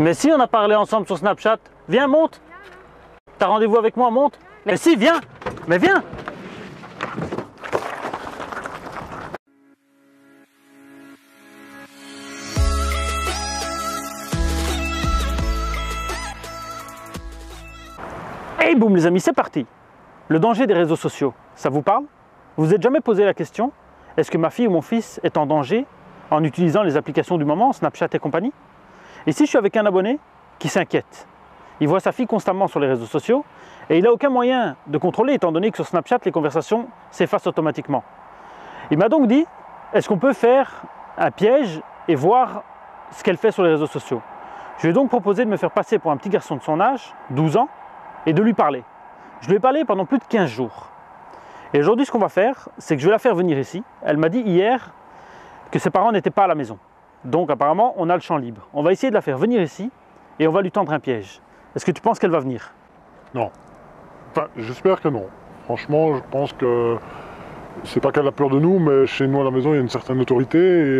Mais si, on a parlé ensemble sur Snapchat. Viens, monte. T'as rendez-vous avec moi, monte. Mais si, viens. Mais viens. Et boum les amis, c'est parti. Le danger des réseaux sociaux, ça vous parle? Vous vous êtes jamais posé la question, est-ce que ma fille ou mon fils est en danger en utilisant les applications du moment, Snapchat et compagnie? Ici, je suis avec un abonné qui s'inquiète. Il voit sa fille constamment sur les réseaux sociaux et il n'a aucun moyen de contrôler étant donné que sur Snapchat, les conversations s'effacent automatiquement. Il m'a donc dit, est-ce qu'on peut faire un piège et voir ce qu'elle fait sur les réseaux sociaux? Je lui ai donc proposé de me faire passer pour un petit garçon de son âge, 12 ans, et de lui parler. Je lui ai parlé pendant plus de 15 jours. Et aujourd'hui, ce qu'on va faire, c'est que je vais la faire venir ici. Elle m'a dit hier que ses parents n'étaient pas à la maison. Donc apparemment, on a le champ libre. On va essayer de la faire venir ici et on va lui tendre un piège. Est-ce que tu penses qu'elle va venir? Non. Enfin, j'espère que non. Franchement, je pense que c'est pas qu'elle a peur de nous, mais chez nous à la maison, il y a une certaine autorité et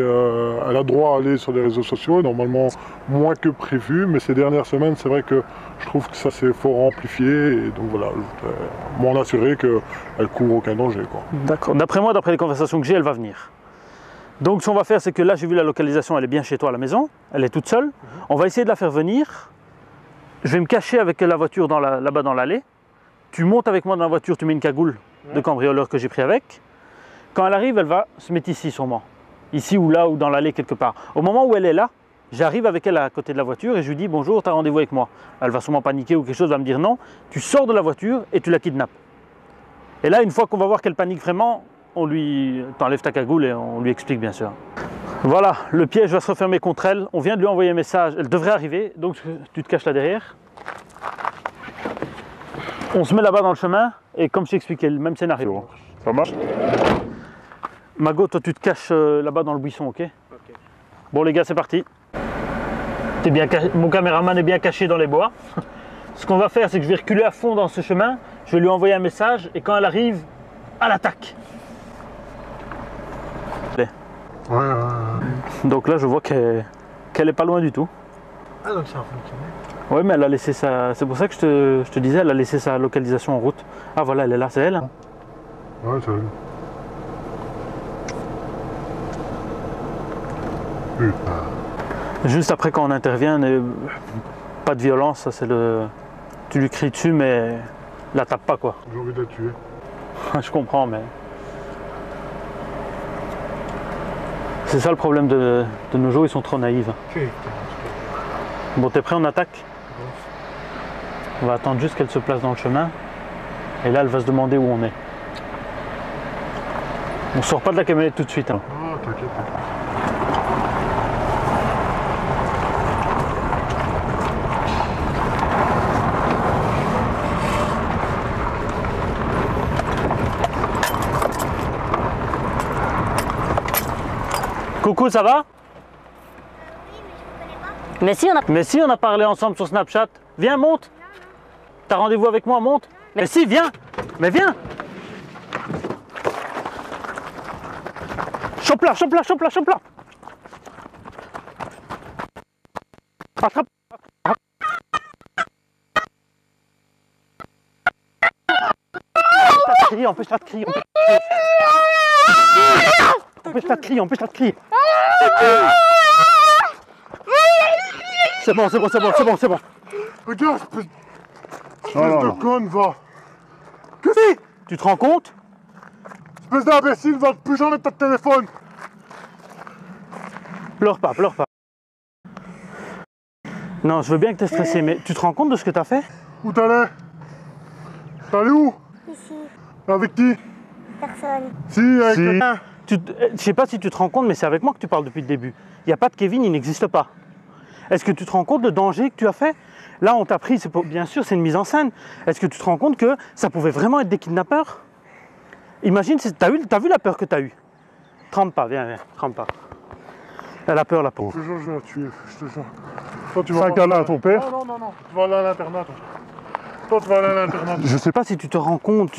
elle a droit à aller sur les réseaux sociaux, normalement moins que prévu, mais ces dernières semaines, c'est vrai que je trouve que ça s'est fort amplifié et donc voilà, je voudrais m'en assurer qu'elle court aucun danger. D'accord. D'après moi, d'après les conversations que j'ai, elle va venir. Donc ce qu'on va faire, c'est que là, j'ai vu la localisation, elle est bien chez toi à la maison, elle est toute seule. On va essayer de la faire venir. Je vais me cacher avec la voiture là-bas dans l'allée. Tu montes avec moi dans la voiture, tu mets une cagoule de cambrioleur que j'ai pris avec. Quand elle arrive, elle va se mettre ici sûrement. Ici ou là ou dans l'allée quelque part. Au moment où elle est là, j'arrive avec elle à côté de la voiture et je lui dis bonjour, tu as rendez-vous avec moi. Elle va sûrement paniquer ou quelque chose, va me dire non. Tu sors de la voiture et tu la kidnappes. Et là, une fois qu'on va voir qu'elle panique vraiment, t'enlèves ta cagoule et on lui explique bien sûr. Voilà, le piège va se refermer contre elle. On vient de lui envoyer un message, elle devrait arriver. Donc tu te caches là derrière. On se met là-bas dans le chemin et comme je t'ai expliqué, le même scénario. Ça marche? Mago, toi tu te caches là-bas dans le buisson, ok? Bon les gars, c'est parti. Mon caméraman est bien caché dans les bois. Ce qu'on va faire, c'est que je vais reculer à fond dans ce chemin. Je vais lui envoyer un message et quand elle arrive, à l'attaque. Ouais. Donc là, je vois qu'elle est pas loin du tout. Ah donc ça a fonctionné. Oui, mais elle a laissé sa... C'est pour ça que je te disais, elle a laissé sa localisation en route. Ah voilà, elle est là, c'est elle. Ouais, c'est elle. Putain. Juste après, quand on intervient, pas de violence, ça c'est le... Tu lui cries dessus, mais la tape pas quoi. J'ai envie de la tuer. Je comprends, mais... C'est ça le problème de nos jours, ils sont trop naïfs. Bon, t'es prêt, on attaque? On va attendre juste qu'elle se place dans le chemin. Et là, elle va se demander où on est. On sort pas de la camionnette tout de suite. Hein. Ah, t'inquiète. Coucou, ça va? Mais si, on a parlé ensemble sur Snapchat. Viens, monte. T'as rendez-vous avec moi, monte. Mais si, viens. Mais viens. Chope-la, chope-la, chope-la, chope-la. Attrape. Empêche-la de crier, empêche-la de crier. Empêche-la de crier. C'est bon. Regarde, espèce de conne, va. Qu'est-ce que c'est? Tu te rends compte? Espèce d'imbécile, va plus jamais de ta téléphone. Pleure pas. Non, je veux bien que tu es stressé, mais tu te rends compte de ce que tu as fait? Où t'allais? T'allais où? Ici, Avec qui? personne. Si, avec quelqu'un. Je sais pas si tu te rends compte, mais c'est avec moi que tu parles depuis le début. Il n'y a pas de Kevin, il n'existe pas. Est-ce que tu te rends compte du danger que tu as fait? Là, on t'a pris, bien sûr, c'est une mise en scène. Est-ce que tu te rends compte que ça pouvait vraiment être des kidnappeurs? Imagine, t'as vu la peur que tu as eue? Trempe pas, viens, trempe pas. Elle a peur, la pauvre. Je te jure, je vais la tuer, je te jure. Toi, tu vas... C'est un câlin à ton père? Non. Tu vas aller à l'internat, toi. Toi, tu vas aller à l'internat. Je sais pas si tu te rends compte,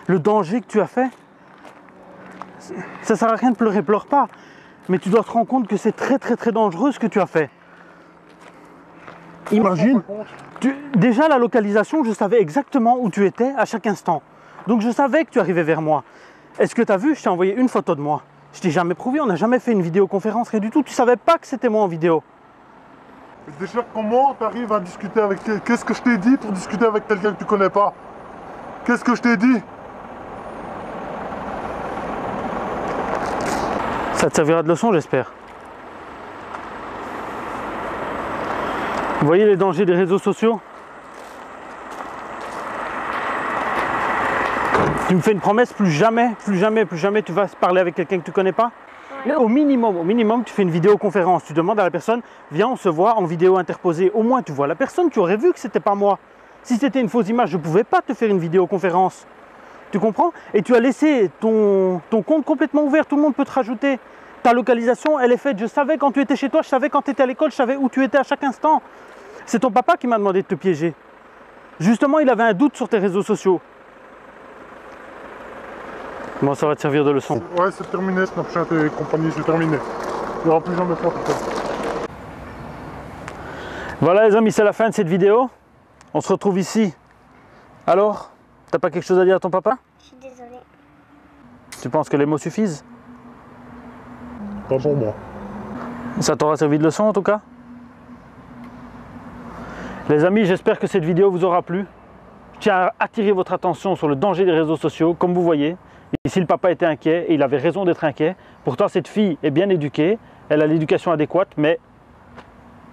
le danger que tu as fait? Ça sert à rien de pleurer, pleure pas. Mais tu dois te rendre compte que c'est très dangereux ce que tu as fait. Imagine, déjà la localisation, je savais exactement où tu étais à chaque instant. Donc je savais que tu arrivais vers moi. Est-ce que tu as vu, je t'ai envoyé une photo de moi. Je t'ai jamais prouvé, on n'a jamais fait une vidéoconférence, rien du tout. Tu savais pas que c'était moi en vidéo. Déjà, comment tu arrives à discuter avec... Qu'est-ce que je t'ai dit pour discuter avec quelqu'un que tu connais pas? Qu'est-ce que je t'ai dit? Ça te servira de leçon, j'espère. Vous voyez les dangers des réseaux sociaux? Tu me fais une promesse, plus jamais tu vas parler avec quelqu'un que tu connais pas? Ouais. Au minimum, tu fais une vidéoconférence. Tu demandes à la personne, viens, on se voit en vidéo interposée. Au moins, tu vois la personne, tu aurais vu que c'était pas moi. Si c'était une fausse image, je ne pouvais pas te faire une vidéoconférence. Tu comprends? Et tu as laissé ton compte complètement ouvert, tout le monde peut te rajouter. Ta localisation, elle est faite. Je savais quand tu étais chez toi, je savais quand tu étais à l'école, je savais où tu étais à chaque instant. C'est ton papa qui m'a demandé de te piéger. Justement, il avait un doute sur tes réseaux sociaux. Bon, ça va te servir de leçon. Ouais, c'est terminé, Snapchat et compagnie, c'est terminé. Il n'y aura plus jamais ça, peut-être. Voilà les amis, c'est la fin de cette vidéo. On se retrouve ici. Alors, t'as pas quelque chose à dire à ton papa? Je suis désolée. Tu penses que les mots suffisent? Pas pour moi. Ça t'aura servi de leçon en tout cas? Les amis, j'espère que cette vidéo vous aura plu. Je tiens à attirer votre attention sur le danger des réseaux sociaux. Comme vous voyez, ici le papa était inquiet et il avait raison d'être inquiet. Pourtant cette fille est bien éduquée, elle a l'éducation adéquate, mais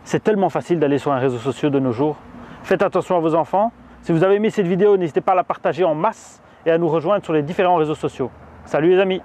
c'est tellement facile d'aller sur un réseau social de nos jours. Faites attention à vos enfants. Si vous avez aimé cette vidéo, n'hésitez pas à la partager en masse et à nous rejoindre sur les différents réseaux sociaux. Salut les amis!